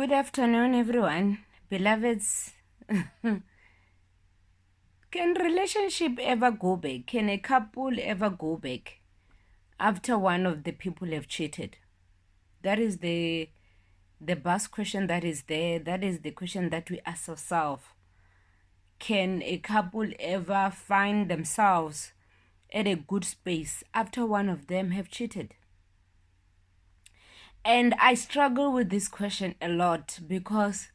Good afternoon, everyone. Beloveds, can relationship ever go back? Can a couple ever go back after one of the people have cheated? That is the bus question that is there. That is the question that we ask ourselves. Can a couple ever find themselves at a good space after one of them have cheated? And I struggle with this question a lot because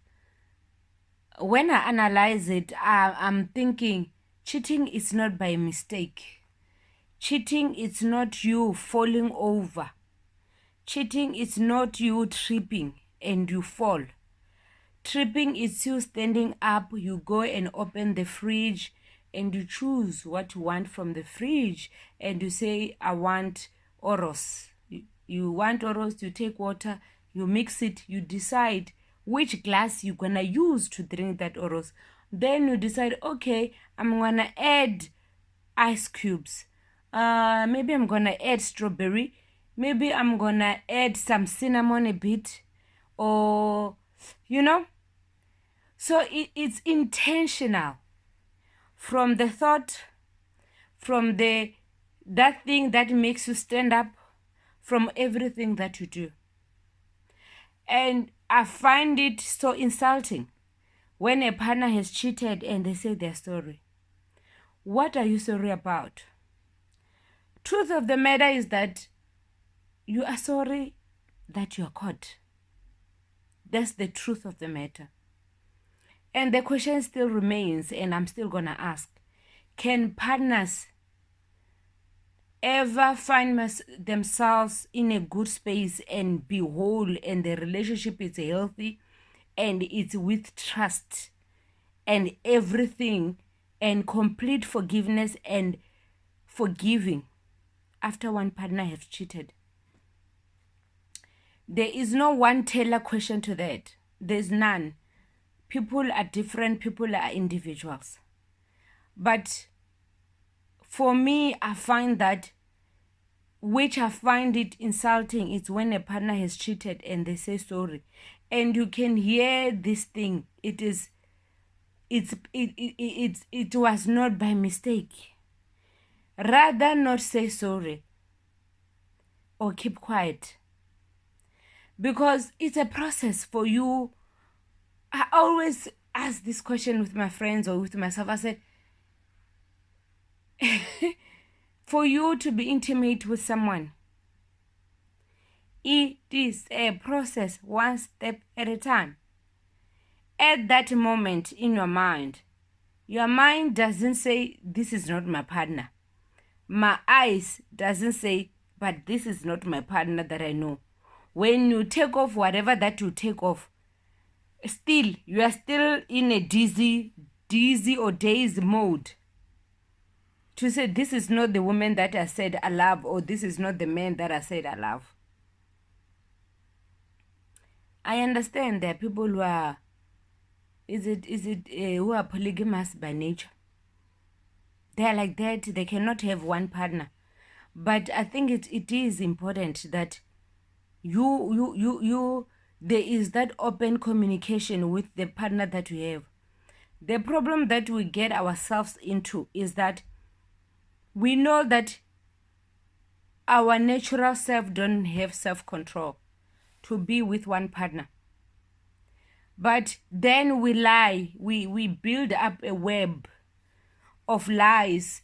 when I analyze it, I'm thinking cheating is not by mistake. Cheating is not you falling over. Cheating is not you tripping and you fall. Tripping is you standing up, you go and open the fridge and you choose what you want from the fridge and you say, I want Oros. You want Oros, you take water, you mix it, you decide which glass you're gonna use to drink that Oros. Then you decide, okay, I'm gonna add ice cubes. Maybe I'm gonna add strawberry. Maybe I'm gonna add some cinnamon a bit, or so it's intentional from the thought, from that thing that makes you stand up, from everything that you do. And I find it so insulting when a partner has cheated and they say they're sorry. What are you sorry about? Truth of the matter is that you are sorry that you're caught. That's the truth of the matter. And the question still remains, and I'm still gonna ask, can partners ever find themselves in a good space and be whole and the relationship is healthy and it's with trust and everything and complete forgiveness and forgiving after one partner has cheated? There is no one tailored question to that. There's none. People are different, people are individuals. But for me, I find that which I find it insulting is when a partner has cheated and they say sorry. And you can hear this thing. It was not by mistake. Rather not say sorry or keep quiet. Because it's a process for you. I always ask this question with my friends or with myself. I said, for you to be intimate with someone, it is a process, one step at a time. At that moment in your mind doesn't say, this is not my partner. My eyes doesn't say, but this is not my partner that I know. When you take off whatever that you take off, still, you are still in a dizzy or dazed mode to say, this is not the woman that I said I love, or this is not the man that I said I love. I understand there are people who are, who are polygamous by nature. They are like that. They cannot have one partner. But I think it is important that there is that open communication with the partner that we have. The problem that we get ourselves into is that we know that our natural self don't have self-control to be with one partner. But then we lie, we build up a web of lies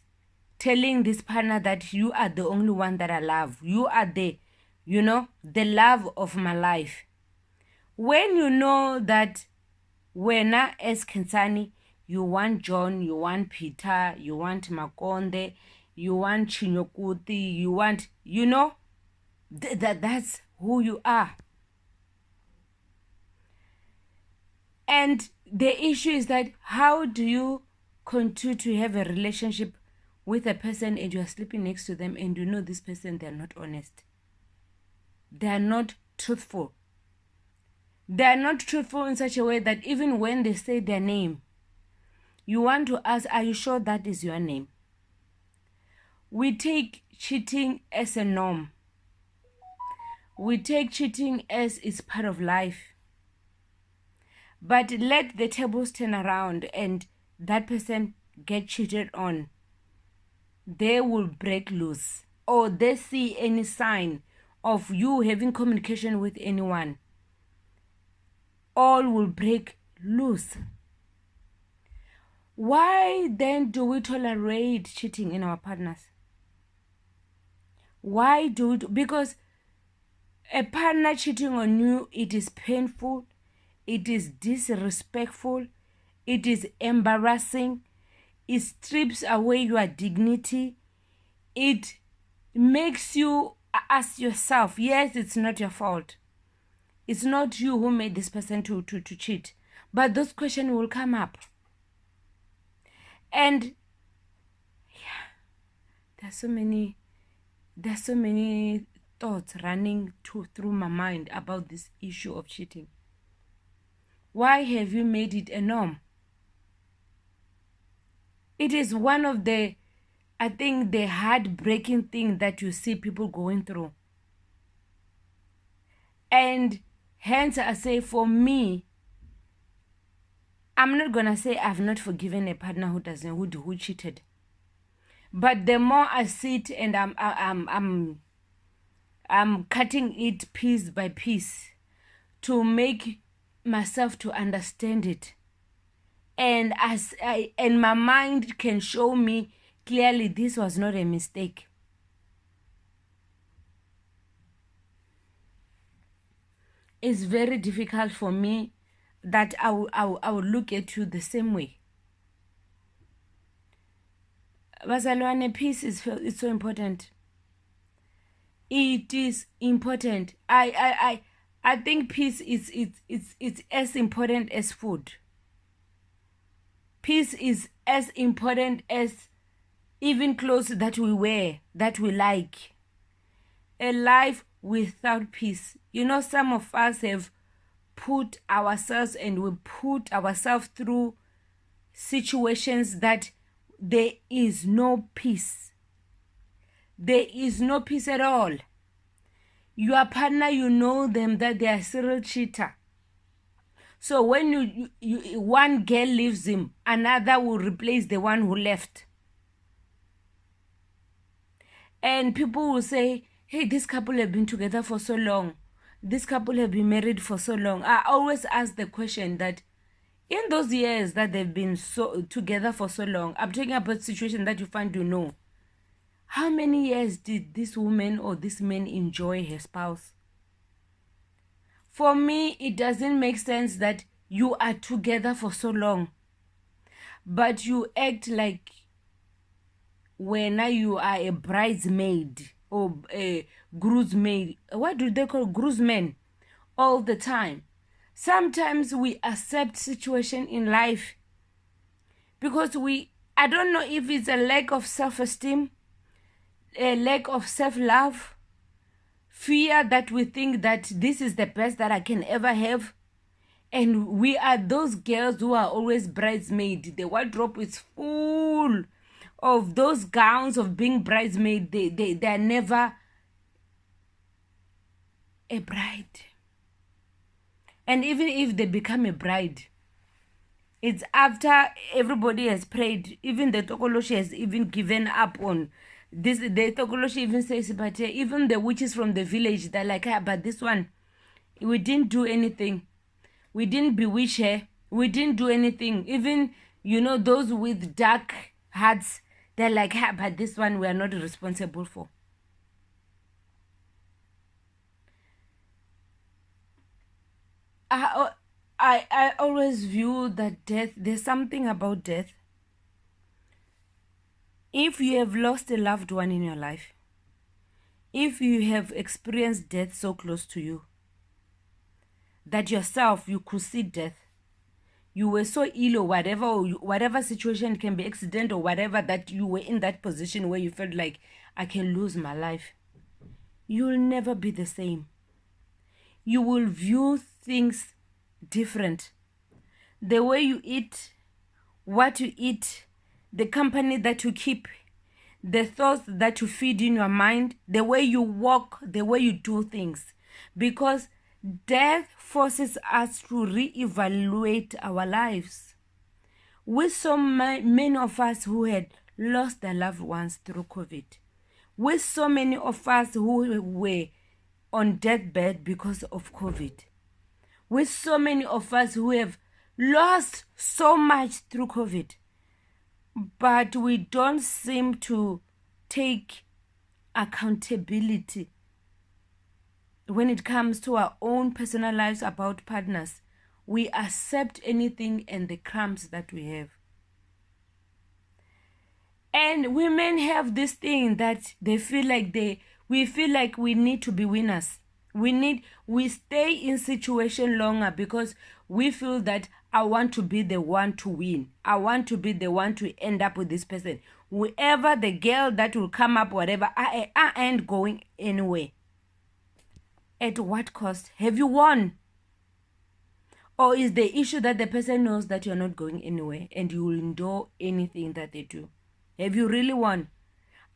telling this partner that you are the only one that I love. You are the love of my life. When you know that wena as Kensani, you want John, you want Peter, you want Makonde, you want Chinyokuti, you want, that's who you are. And the issue is that how do you continue to have a relationship with a person and you are sleeping next to them and you know this person, they're not honest. They're not truthful. They're not truthful in such a way that even when they say their name, you want to ask, are you sure that is your name? We take cheating as a norm. We take cheating as it's part of life. But let the tables turn around and that person get cheated on. They will break loose, or they see any sign of you having communication with anyone, all will break loose. Why then do we tolerate cheating in our partners? Why do we because a partner cheating on you, it is painful, it is disrespectful, it is embarrassing, it strips away your dignity, it makes you ask yourself, yes, it's not your fault. It's not you who made this person to cheat. But those questions will come up. And yeah, there's so many thoughts running through my mind about this issue of cheating. Why have you made it a norm? It is one of the, I think, the heartbreaking thing that you see people going through. And hence I say, for me, I'm not gonna say I've not forgiven a partner who cheated. But the more I sit and I'm cutting it piece by piece to make myself to understand it, and and my mind can show me clearly this was not a mistake. It's very difficult for me that I will look at you the same way. Bazalwane, peace is so important. It is important. I think peace it's as important as food. Peace is as important as even clothes that we wear, that we like. A life without peace. You know, some of us have put ourselves through situations that there is no peace. There is no peace at all. Your partner, you know them that they are a serial cheater. So when you one girl leaves him, another will replace the one who left. And people will say, hey, this couple have been together for so long. This couple have been married for so long. I always ask the question that in those years that they've been together for so long, I'm talking about a situation that you find you know. How many years did this woman or this man enjoy her spouse? For me, it doesn't make sense that you are together for so long, but you act like when you are a bridesmaid or a groomsmaid. What do they call groomsmen? All the time. Sometimes we accept situation in life because I don't know if it's a lack of self-esteem, a lack of self-love, fear that we think that this is the best that I can ever have. And we are those girls who are always bridesmaid. The wardrobe is full of those gowns of being bridesmaid. They are never a bride. And even if they become a bride, it's after everybody has prayed. Even the Tokoloshi has even given up on this. The Tokoloshi even says, but even the witches from the village, they're like, but this one, we didn't do anything. We didn't bewitch her. We didn't do anything. Even, those with dark hearts, they're like, but this one we are not responsible for. I always view that death, there's something about death. If you have lost a loved one in your life, if you have experienced death so close to you, that yourself, you could see death, you were so ill or whatever situation, can be accident or whatever, that you were in that position where you felt like, I can lose my life, you'll never be the same. You will view things different. The way you eat, what you eat, the company that you keep, the thoughts that you feed in your mind, the way you walk, the way you do things. Because Death forces us to reevaluate our lives. With so many of us who had lost their loved ones through COVID, with so many of us who were on deathbed because of COVID, with so many of us who have lost so much through COVID, but we don't seem to take accountability when it comes to our own personal lives about partners. We accept anything and the crumbs that we have. And women have this thing that they feel like we feel like we need to be winners. We stay in situation longer because we feel that I want to be the one to win. I want to be the one to end up with this person. Whoever the girl that will come up, whatever, I ain't going anywhere. At what cost? Have you won? Or is the issue that the person knows that you're not going anywhere and you will endure anything that they do? Have you really won?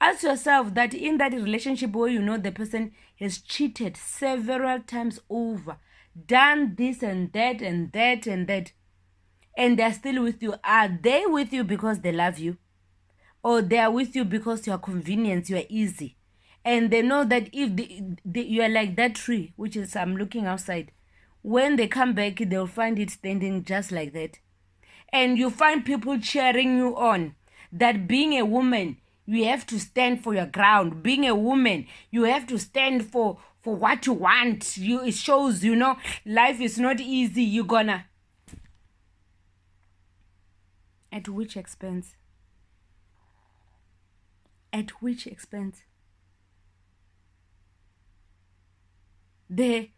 Ask yourself that in that relationship where you know the person has cheated several times over, done this and that and that and that, and they're still with you, are they with you because they love you? Or they are with you because you are convenient, you are easy? And they know that if you are like that tree, which is I'm looking outside, when they come back, they'll find it standing just like that. And you find people cheering you on, that being a woman, you have to stand for your ground. Being a woman, you have to stand for what you want. It shows, life is not easy. You're gonna. At which expense? At which expense? The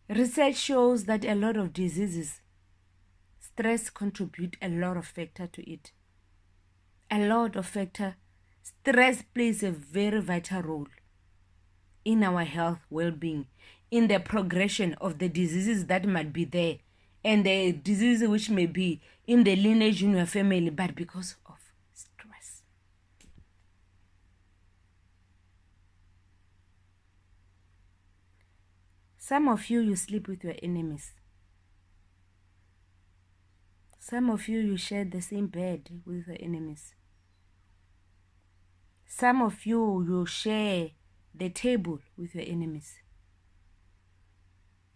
research shows that a lot of diseases, stress contribute a lot of factor to it. A lot of factor. Stress plays a very vital role in our health, well-being, in the progression of the diseases that might be there, and the diseases which may be in the lineage in your family, but because of stress. Some of you sleep with your enemies. Some of you share the same bed with your enemies. Some of you share the table with your enemies.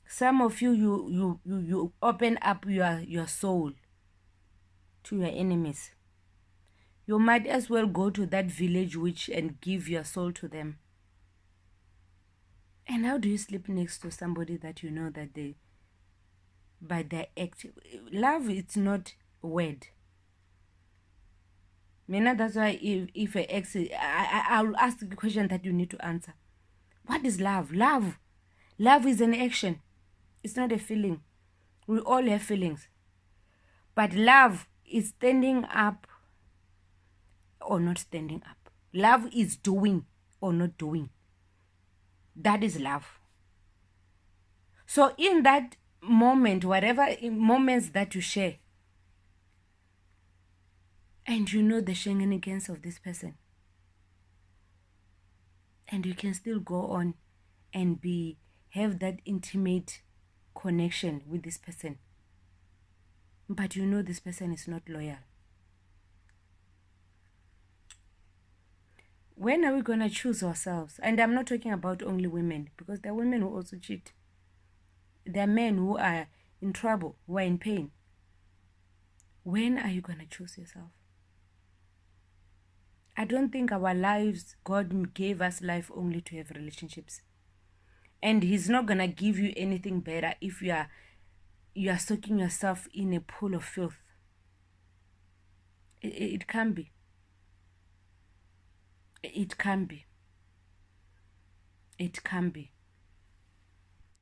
Some of you open up your soul to your enemies. You might as well go to that village witch and give your soul to them. And how do you sleep next to somebody that you know that by their act? Love, it's not a word. That's why if an ex, I'll ask the question that you need to answer. What is love? Love is an action. It's not a feeling. We all have feelings. But love is standing up or not standing up. Love is doing or not doing. That is love. So in that moment, whatever moments that you share, and you know the shenanigans of this person, and you can still go on and have that intimate connection with this person, but you know this person is not loyal. When are we going to choose ourselves? And I'm not talking about only women, because there are women who also cheat. There are men who are in trouble, who are in pain. When are you going to choose yourself? I don't think our lives, God gave us life only to have relationships. And He's not going to give you anything better if you are soaking yourself in a pool of filth. It can be. It can be. It can be.